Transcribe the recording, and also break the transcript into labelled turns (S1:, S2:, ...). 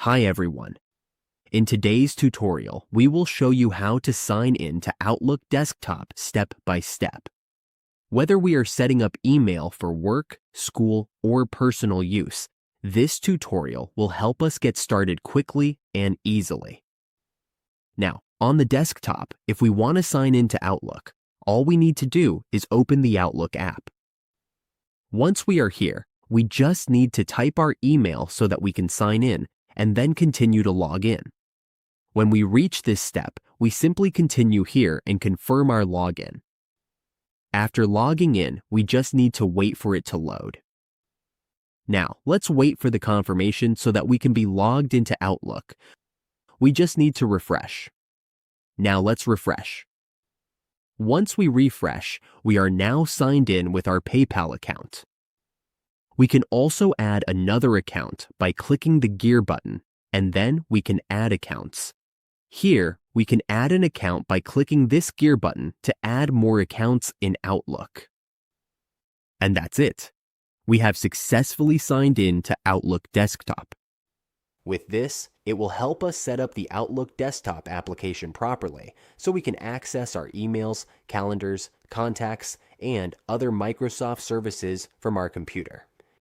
S1: Hi everyone. In today's tutorial, we will show you how to sign in to Outlook Desktop step by step. Whether we are setting up email for work, school, or personal use, this tutorial will help us get started quickly and easily. Now, on the desktop, if we want to sign in to Outlook, all we need to do is open the Outlook app. Once we are here, we just need to type our email so that we can sign in and then continue to log in. When we reach this step, we simply continue here and confirm our login. After logging in, we just need to wait for it to load. Now, let's wait for the confirmation so that we can be logged into Outlook. We just need to refresh. Now let's refresh. Once we refresh, we are now signed in with our PayPal account. We can also add another account by clicking the gear button, and then we can add accounts. Here, we can add an account by clicking this gear button to add more accounts in Outlook. And that's it. We have successfully signed in to Outlook Desktop. With this, it will help us set up the Outlook Desktop application properly so we can access our emails, calendars, contacts, and other Microsoft services from our computer.